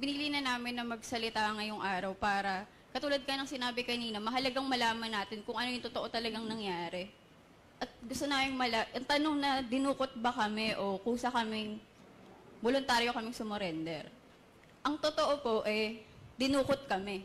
Binili na namin na magsalita ngayong araw para, katulad ka ng sinabi kanina, mahalagang malaman natin kung ano yung totoo talagang nangyari. At gusto namin ang tanong na dinukot ba kami o kusa kaming, voluntaryo kaming sumurrender. Ang totoo po dinukot kami.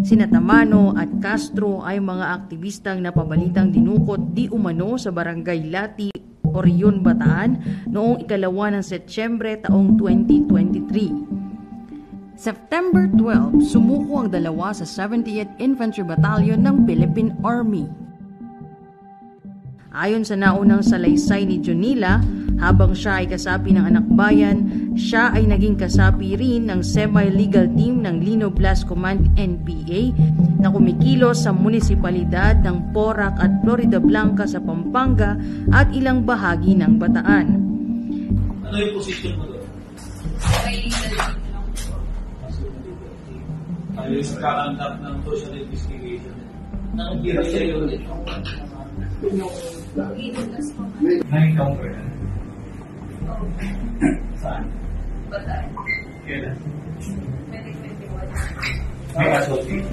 Sina Tamano at Castro ay mga aktivistang napabalitang dinukot di umano sa Barangay Lati, Orion, Bataan noong 2 ng Setyembre taong 2023. September 12, sumuko ang dalawa sa 70th Infantry Battalion ng Philippine Army. Ayon sa naunang salaysay ni Junila, habang siya ay kasapi ng anak bayan, siya ay naging kasapi rin ng semi-legal team ng Lino Blast Command NPA na kumikilos sa munisipalidad ng Porac at Florida Blanca sa Pampanga at ilang bahagi ng Bataan. Ano yung position mo doon? Ayos kakandak ng social investigation. Nang bira siya yun. Na-encounter na? Saan? Bataan. Kailan? 2021. May associate?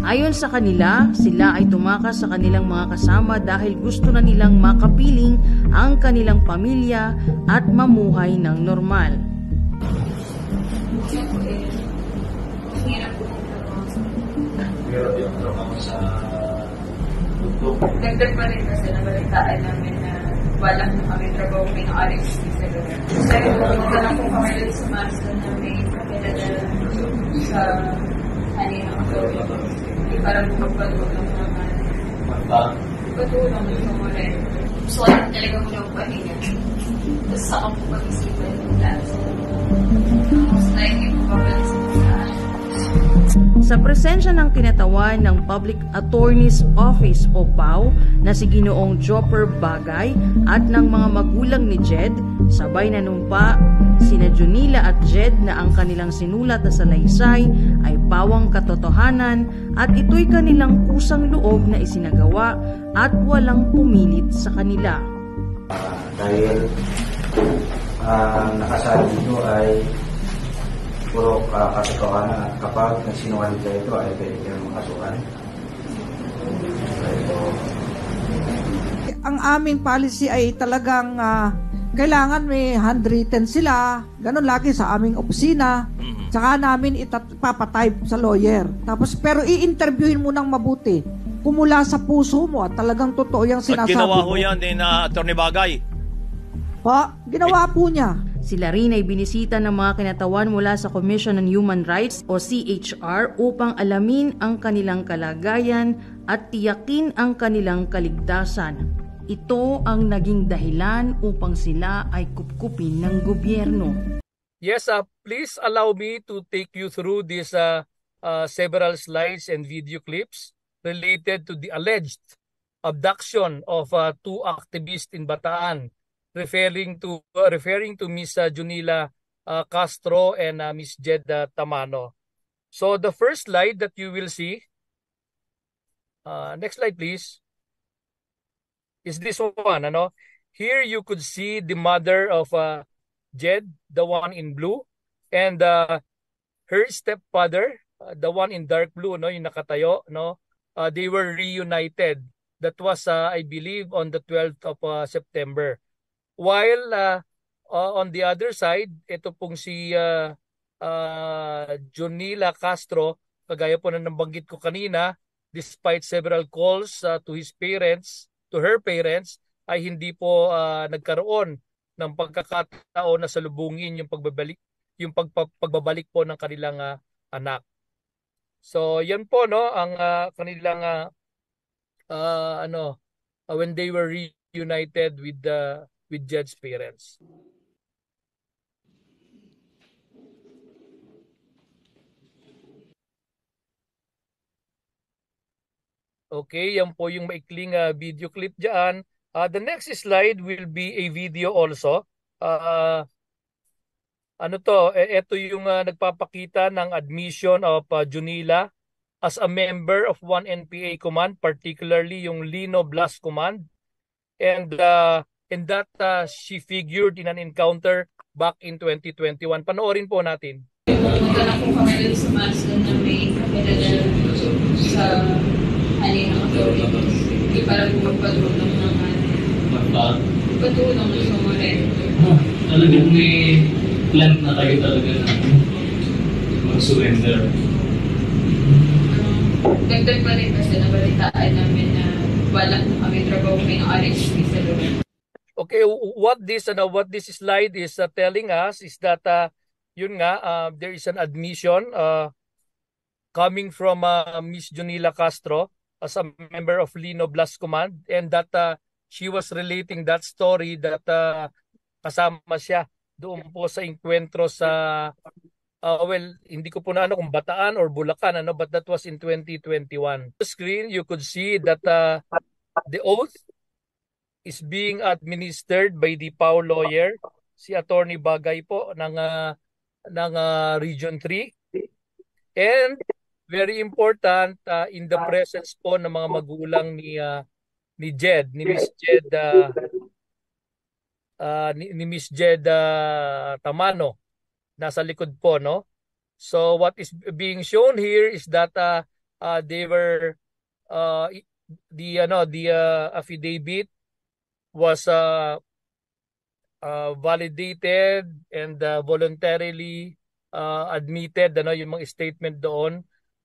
Ayon sa kanila, sila ay tumakas sa kanilang mga kasama dahil gusto na nilang makapiling ang kanilang pamilya at mamuhay ng normal. Hirap po ng trabaho. Pero yung trabaho sa tugtog. Dagdag pa rin kasi nabalitaan namin na walang kami trabaho may RHC sa lugar. Kasi pumunta lang po kami ulit sa master na may pinadala sa kanina ako. Hindi parang magpatulong naman. Patulong yung mga rin. So, talaga mo na pahinga. Tapos saka po pag-isipan yung plans. Most likely po babalik sa saan. Sa presensya ng kinatawan ng Public Attorney's Office o PAO na si Ginoong Jopper Bagay at ng mga magulang ni Jed, sabay nanumpa sina Junila at Jed na ang kanilang sinulat na salaysay ay pawang katotohanan at ito'y kanilang kusang loob na isinagawa at walang pumilit sa kanila. Dahil nakasabi dito ay puro katotohanan at kapag nagsinungaling kayo ito ay pwede kayo makasuhan. Ang aming policy ay talagang kailangan may handwritten sila, ganun lagi sa aming opisina. Tsaka namin ipapatype sa lawyer. Tapos pero i-interviewin mo ng mabuti. Kumula sa puso mo at talagang totoo yung sinasabi mo. At ginawa ho yan din na Atty. Bagay. Ginawa po niya. Sila rin ay binisita ng mga kinatawan mula sa Commission on Human Rights o CHR upang alamin ang kanilang kalagayan at tiyakin ang kanilang kaligtasan. Ito ang naging dahilan upang sila ay kupkupin ng gobyerno. Yes, please allow me to take you through these several slides and video clips related to the alleged abduction of two activists in Bataan, referring to Miss Junila Castro and Miss Jed Tamano. So the first slide that you will see, next slide please, is this one. Here you could see the mother of Jed, the one in blue, and her stepfather, the one in dark blue, yung nakatayo, they were reunited. That was, I believe, on the 12th of September. While on the other side, ito pong si Junila Castro, kagaya po na nabanggit ko kanina, despite several calls to her parents, ay hindi po nagkaroon ng pagkakataon na salubungin yung pagbabalik po ng kanilang anak. So yan po ang kanilang when they were reunited with Jed's parents. Okay, yan po yung maikling video clip dyan. The next slide will be a video also. Ito yung nagpapakita ng admission of Junila as a member of one NPA command, particularly yung Lino Blast Command. And and that she figured in an encounter back in 2021. Panoorin po natin. Pumunta na po kami dun sa master na may kapilala sa ng authorities. Hindi para po magpatulong ng patulong ng sumulit. Talagang may plan na kayo talaga na mag-surrender. Dagdag pa rin kasi nabalitaan namin na wala kami trabaho ng RHP sa lugar. Okay, what this slide is telling us is that yun nga, there is an admission coming from Miss Junila Castro as a member of Lino Blast Command, and that she was relating that story that kasama siya doon po sa enkwentro sa well, hindi ko po na ano kung Bataan or Bulacan, ano, but that was in 2021. On the screen, you could see that the oath is being administered by the PAO lawyer, si Attorney Bagay po ng Region 3. And very important, in the presence po ng mga magulang ni Jed, ni Miss Jed ni Miss Jed Tamano, nasa likod po, no? So what is being shown here is that they were the affidavit was validated and voluntarily admitted, ano, yung mga statement doon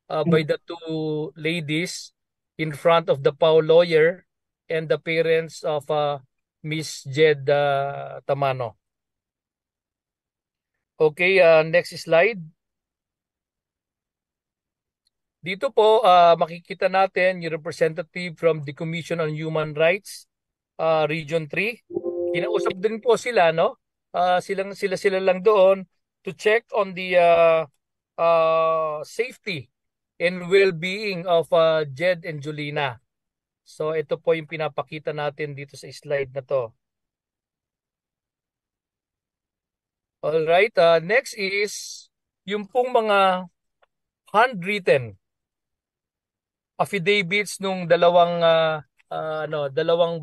by the two ladies in front of the PAO lawyer and the parents of Miss Jed Tamano. Okay, next slide. Dito po makikita natin yung representative from the Commission on Human Rights Region 3. Kinausap din po sila, no? Sila lang doon to check on the safety and well-being of Jed and Julina. So ito po yung pinapakita natin dito sa slide na to. All right, next is yung pong mga handwritten affidavits nung dalawang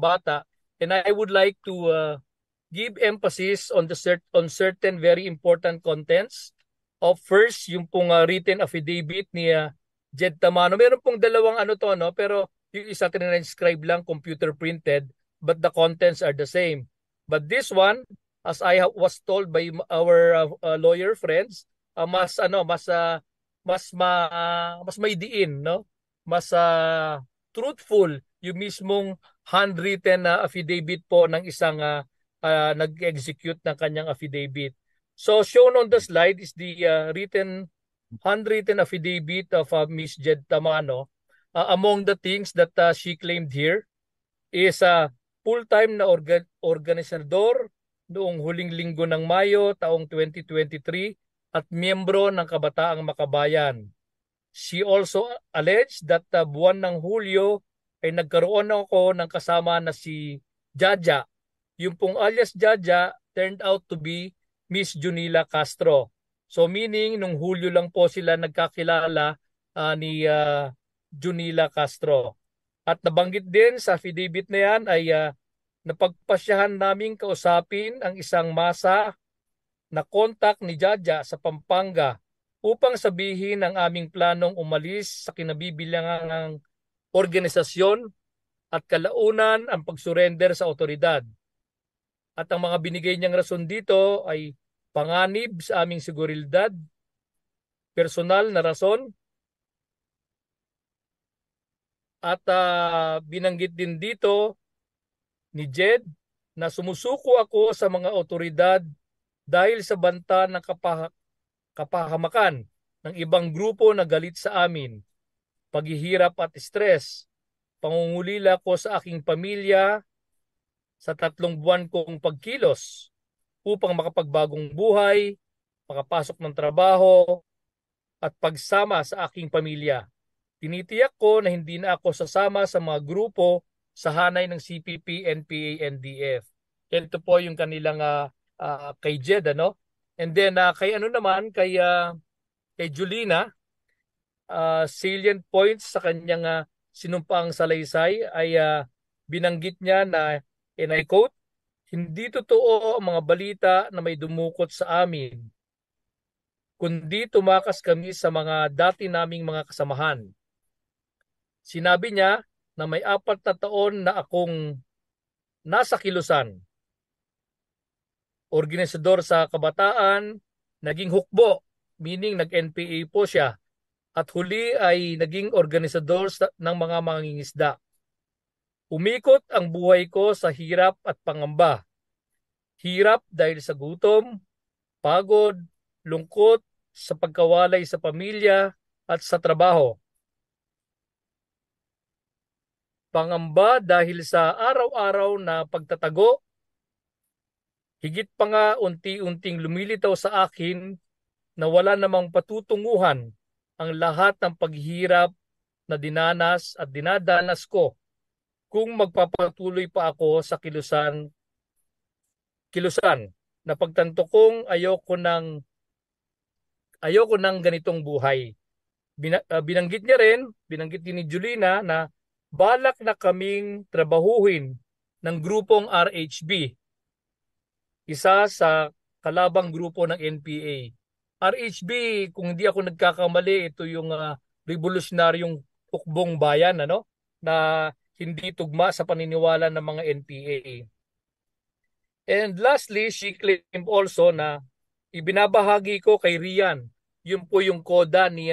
bata, and I would like to give emphasis on certain very important contents. Of first, yung pong written affidavit ni Jed Tamano. Meron pong dalawang pero yung isa transcribe lang, computer printed, but the contents are the same. But this one, as I was told by our lawyer friends, mas may diin, no? Mas truthful yung mismong handwritten na affidavit po ng isang nag-execute ng kanyang affidavit. So shown on the slide is the handwritten affidavit of Miss Jed Tamano. Among the things that she claimed here is full-time na organisador noong huling linggo ng Mayo taong 2023 at miyembro ng Kabataang Makabayan. She also alleged that buwan ng Hulyo ay nagkaroon ako ng kasama na si Jaja. Yung pong alias Jaja turned out to be Miss Junila Castro. So meaning nung Hulyo lang po sila nagkakilala ni Junila Castro. At nabanggit din sa affidavit na yan ay napagpasyahan naming kausapin ang isang masa na kontak ni Jaja sa Pampanga upang sabihin ang aming planong umalis sa kinabibilangang organisasyon at kalaunan ang pagsurrender sa otoridad. At ang mga binigay niyang rason dito ay panganib sa aming seguridad, personal na rason, at binanggit din dito ni Jed na sumusuko ako sa mga otoridad dahil sa banta ng kapahamakan ng ibang grupo na galit sa amin, paghihirap at stress, pangungulila ko sa aking pamilya sa 3 buwan kong pagkilos upang makapagbagong buhay, makapasok ng trabaho at pagsama sa aking pamilya. Tinitiyak ko na hindi na ako sasama sa mga grupo sa hanay ng CPP, NPA, NDF. Ito po yung kanilang kay Jed, ano? And then kay Julina, salient points sa kanyang sinumpaang salaysay ay binanggit niya na, and I quote, Hindi totoo ang mga balita na may dumukot sa amin, kundi tumakas kami sa mga dati naming mga kasamahan. Sinabi niya na may 4 na taon na akong nasa kilusan. Organisador sa kabataan, naging hukbo, meaning nag-NPA po siya, at huli ay naging organisador ng mga mangingisda. Umikot ang buhay ko sa hirap at pangamba. Hirap dahil sa gutom, pagod, lungkot, sa pagkawalay sa pamilya at sa trabaho. Pangamba dahil sa araw-araw na pagtatago. Higit pa nga unti-unting lumilitaw sa akin na wala namang patutunguhan ang lahat ng paghihirap na dinanas at dinadanas ko kung magpapatuloy pa ako sa kilusan na pagtanto kong ayoko ng ganitong buhay. Binanggit din ni Julina na balak na kaming trabahuhin ng grupong RHB, isa sa kalabang grupo ng NPA. RHB, kung hindi ako nagkakamali, ito yung revolusyonaryong hukbong bayan na hindi tugma sa paniniwala ng mga NPA. And lastly, she claimed also na ibinabahagi ko kay Rian. Yun po yung koda ni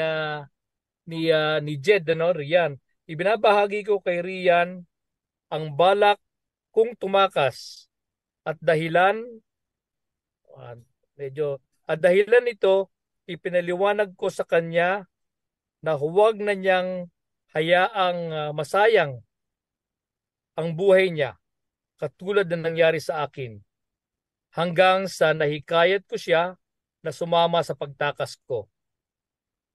Jed, Rian. Ibinabahagi ko kay Rian ang balak kong tumakas at dahilan nito, ipinaliwanag ko sa kanya na huwag na niyang hayaang masayang ang buhay niya katulad ng nangyari sa akin, hanggang sa nahikayat ko siya na sumama sa pagtakas ko.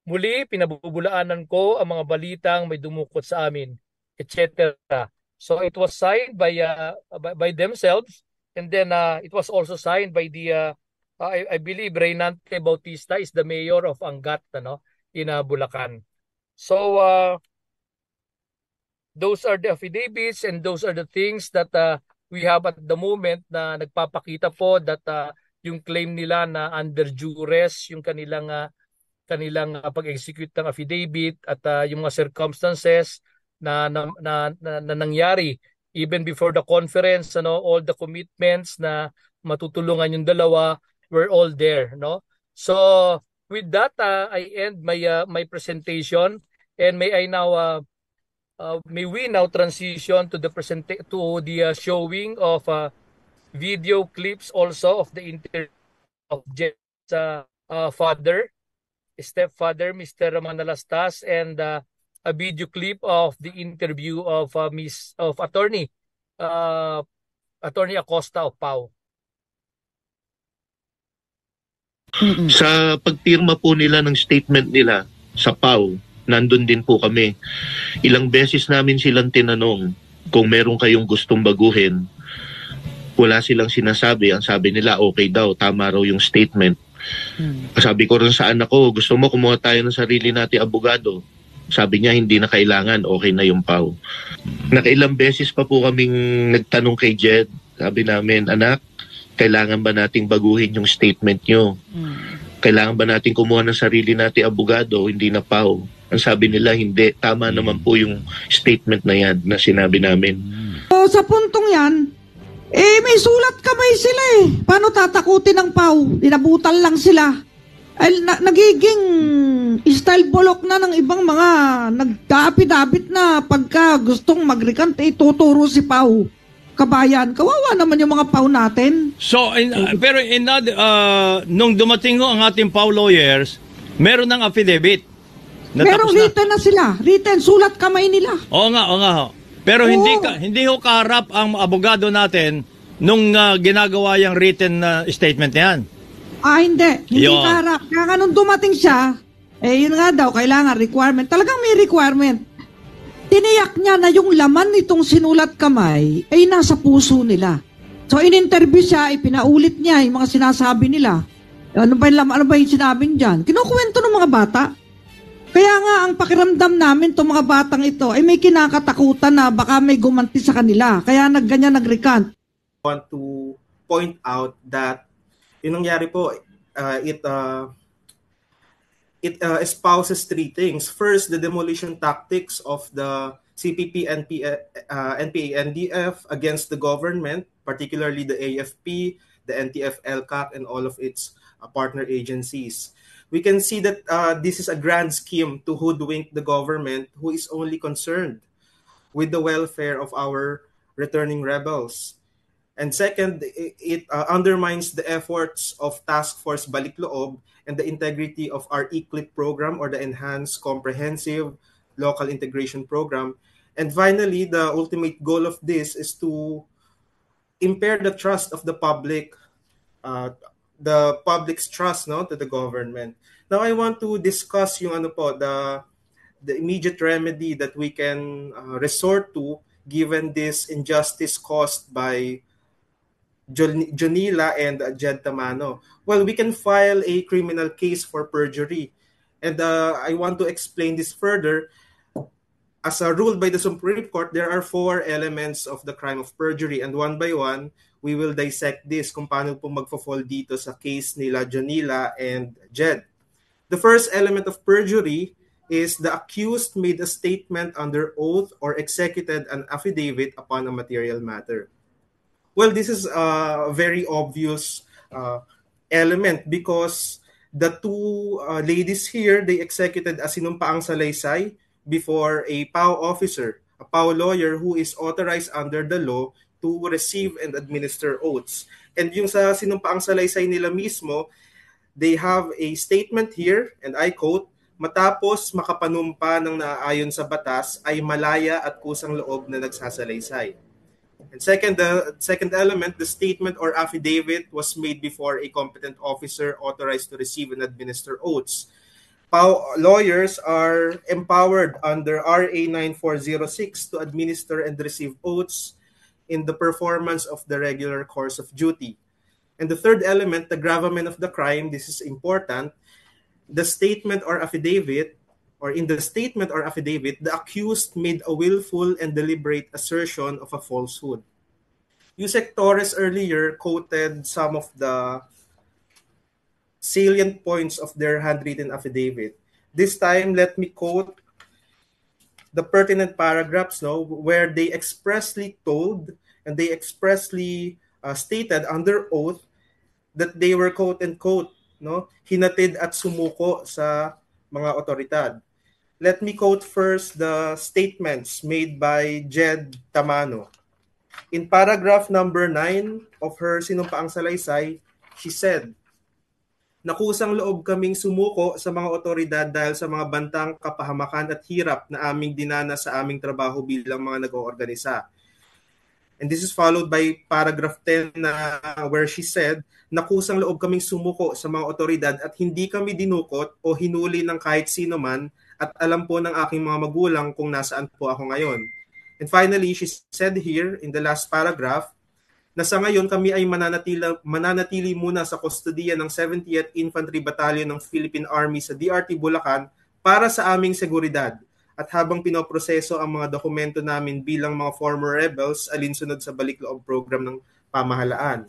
Muli, pinabubulaanan ko ang mga balitang may dumukot sa amin, etc. So it was signed by themselves, and then it was also signed by the I believe Reynante Bautista is the mayor of Angat in Bulacan. So those are the affidavits and those are the things that we have at the moment na nagpapakita po that yung claim nila na under duress yung kanilang pag-execute ng affidavit at yung mga circumstances na nangyari even before the conference, all the commitments na matutulungan yung dalawa were all there, So with that, I end my presentation, and may we now transition to the showing of video clips also of the interview of Jed's stepfather, Mr. Manalastas, and a video clip of the interview of Attorney Acosta of PAO. Sa pagpirma po nila ng statement nila sa PAO, nandun din po kami. Ilang beses namin silang tinanong kung meron kayong gustong baguhin. Wala silang sinasabi. Ang sabi nila, okay daw, tama raw yung statement. Sabi ko rin sa anak ko, gusto mo kumuha tayo ng sarili natin abogado? Sabi niya, hindi na kailangan, okay na yung PAO. Nakailang beses pa po kaming nagtanong kay Jed. Sabi namin, anak, kailangan ba nating baguhin yung statement nyo? Kailangan ba nating kumuha ng sarili natin abogado, hindi na PAO? Ang sabi nila, hindi. Tama naman po yung statement na yan na sinabi namin. Sa puntong yan, may sulat kamay sila Paano tatakutin ng PAO? Dinabutan lang sila. Nagiging style bulok na ng ibang mga nagdaapit-apit na pagka gustong mag-recant, tuturo si PAO. Kabayan, kawawa naman yung mga PAO natin. So, nung dumating ang ating PAO lawyers, meron ng affidavit. Pero written na sila. Written, sulat kamay nila. Oo nga. Pero hindi ho kaharap ang abogado natin nung ginagawa yung written statement na yan. Hindi. Hindi kaharap. Kaya nung dumating siya, yun nga daw, kailangan requirement. Talagang may requirement. Tiniyak niya na yung laman nitong sinulat kamay ay nasa puso nila. So, in-interview siya, ipinaulit niya yung mga sinasabi nila. Ano ba yung sinabi dyan? Kinukwento ng mga bata. Kaya nga, ang pakiramdam namin itong mga batang ito ay may kinakatakutan na baka may gumanti sa kanila. Kaya ganyan nag-recant. Want to point out that yung nangyari po, it espouses three things. First, the demolition tactics of the CPP, NPA, NDF against the government, particularly the AFP, the NTF, LCAC, and all of its partner agencies. We can see that this is a grand scheme to hoodwink the government, who is only concerned with the welfare of our returning rebels. And second, it undermines the efforts of Task Force Balikloob and the integrity of our ECLIP program, or the Enhanced Comprehensive Local Integration Program. And finally, the ultimate goal of this is to impair the trust of the public's trust, no, to the government. Now, I want to discuss yung the immediate remedy that we can resort to given this injustice caused by Jonila and Jed Tamano. Well, we can file a criminal case for perjury. And I want to explain this further. As ruled by the Supreme Court, there are 4 elements of the crime of perjury. And one by one, we will dissect this kung paano po magfo-fall dito sa case nila Jonila and Jed. The first element of perjury is the accused made a statement under oath or executed an affidavit upon a material matter. Well, this is a very obvious element because the two ladies here, they executed a sinumpaang salaysay before a PAO officer, a PAO lawyer who is authorized under the law to receive and administer oaths. And yung sa sinumpaang salaysay nila mismo, they have a statement here, and I quote, "Matapos makapanumpa ng naaayon sa batas ay malaya at kusang loob na nagsasalaysay." And second, the second element, the statement or affidavit was made before a competent officer authorized to receive and administer oaths. PAO lawyers are empowered under RA 9406 to administer and receive oaths in the performance of the regular course of duty. And the third element, the gravamen of the crime, this is important, the statement or affidavit, or in the statement or affidavit, the accused made a willful and deliberate assertion of a falsehood. Yusek Torres earlier quoted some of the salient points of their handwritten affidavit. This time, let me quote the pertinent paragraphs where they expressly told and they expressly stated under oath that they were quote-unquote hinatid at sumuko sa mga otoridad. Let me quote first the statements made by Jed Tamano. In paragraph number 9 of her sinumpaang salaysay, she said, "Nakusang loob kaming sumuko sa mga otoridad dahil sa mga bantang kapahamakan at hirap na aming dinana sa aming trabaho bilang mga nag-oorganisa." And this is followed by paragraph 10 where she said, "Nakusang loob kaming sumuko sa mga otoridad at hindi kami dinukot o hinuli ng kahit sino man at alam po ng aking mga magulang kung nasaan po ako ngayon." And finally, she said here in the last paragraph na sa ngayon kami ay mananatili muna sa kustodiya ng 70th Infantry Battalion ng Philippine Army sa DRT Bulacan para sa aming seguridad. At habang pinoproseso ang mga dokumento namin bilang mga former rebels alinsunod sa Balikloob program ng pamahalaan.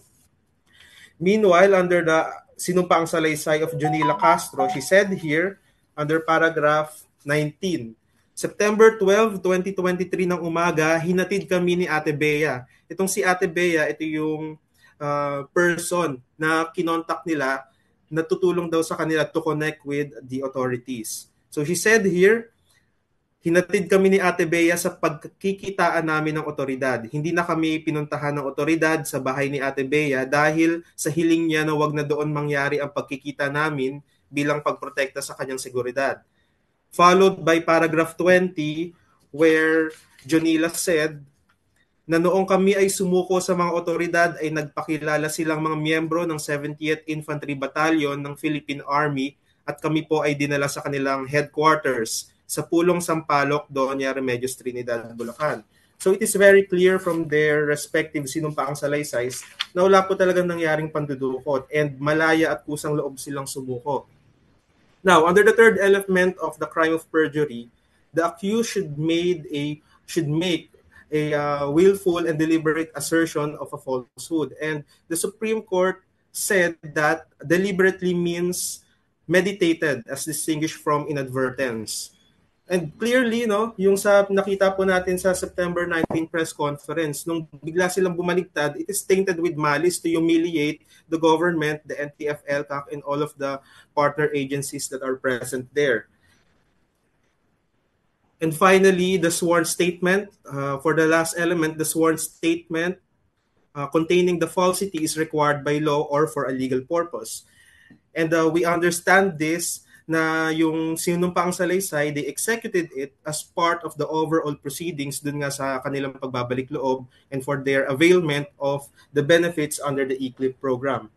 Meanwhile, under the sinumpaang salaysay of Jonila Castro, she said here under paragraph 19, September 12, 2023 ng umaga, hinatid kami ni Ate Bea. Itong si Ate Bea, ito yung person na kinontak nila na tutulong daw sa kanila to connect with the authorities. So she said here, hinatid kami ni Ate Bea sa pagkikitaan namin ng otoridad. Hindi na kami pinuntahan ng otoridad sa bahay ni Ate Bea dahil sa hiling niya na wag na doon mangyari ang pagkikita namin bilang pagprotekta sa kanyang seguridad. Followed by paragraph 20 where Jonila said na noong kami ay sumuko sa mga otoridad ay nagpakilala silang mga miyembro ng 70th Infantry Battalion ng Philippine Army at kami po ay dinala sa kanilang headquarters sa Pulong Sampaloc, Doña Remedios, Trinidad, Bulacan. So it is very clear from their respective sinumpaang salaysay na wala po talagang nangyaring pandudukot and malaya at kusang loob silang sumuko. Now, under the third element of the crime of perjury, the accused should make a willful and deliberate assertion of a falsehood. And the Supreme Court said that deliberately means meditated as distinguished from inadvertence. And clearly, no, yung sa nakita po natin sa September 19 press conference, nung bigla silang bumaligtad, it is tainted with malice to humiliate the government, the NTF, LCAC, and all of the partner agencies that are present there. And finally, the sworn statement. For the last element, the sworn statement containing the falsity is required by law or for a legal purpose. And we understand this na yung sinumpang salaysay, they executed it as part of the overall proceedings dun nga sa kanilang pagbabalik loob and for their availment of the benefits under the ECLIP program.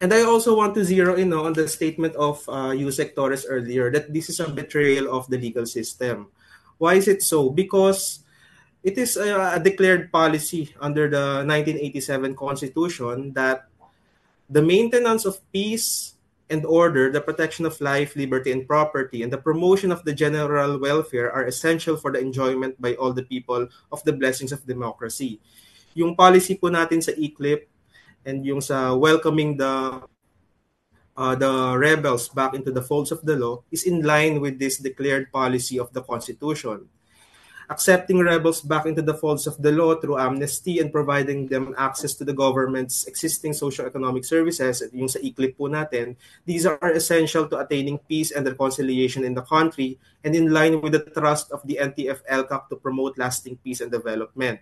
And I also want to zero in on the statement of Yusek Torres earlier that this is a betrayal of the legal system. Why is it so? Because it is a declared policy under the 1987 Constitution that the maintenance of peace and order, the protection of life, liberty, and property, and the promotion of the general welfare are essential for the enjoyment by all the people of the blessings of democracy. Yung policy po natin sa ECLIP and yung sa welcoming the rebels back into the folds of the law is in line with this declared policy of the Constitution. Accepting rebels back into the folds of the law through amnesty and providing them access to the government's existing socio-economic services, yung sa ECLIP po natin, these are essential to attaining peace and reconciliation in the country and in line with the trust of the NTF-LCAC to promote lasting peace and development.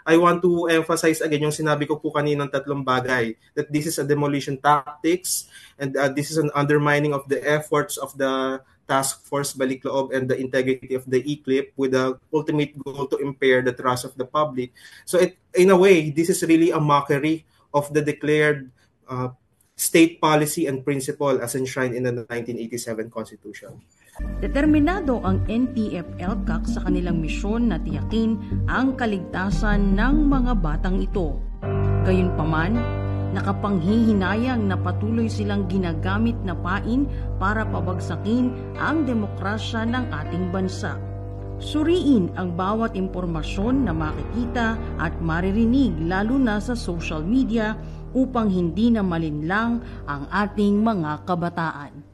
I want to emphasize again yung sinabi ko po kanina ng tatlong bagay, that this is a demolition tactics and this is an undermining of the efforts of the Task Force Balik Loob and the integrity of the ECLIP with the ultimate goal to impair the trust of the public. So in a way, this is really a mockery of the declared state policy and principle as enshrined in the 1987 Constitution. Determinado ang NTF-LCAC sa kanilang misyon na tiyakin ang kaligtasan ng mga batang ito. Gayunpaman, nakapanghihinayang na patuloy silang ginagamit na pain para pabagsakin ang demokrasya ng ating bansa. Suriin ang bawat impormasyon na makikita at maririnig lalo na sa social media upang hindi na malinlang ang ating mga kabataan.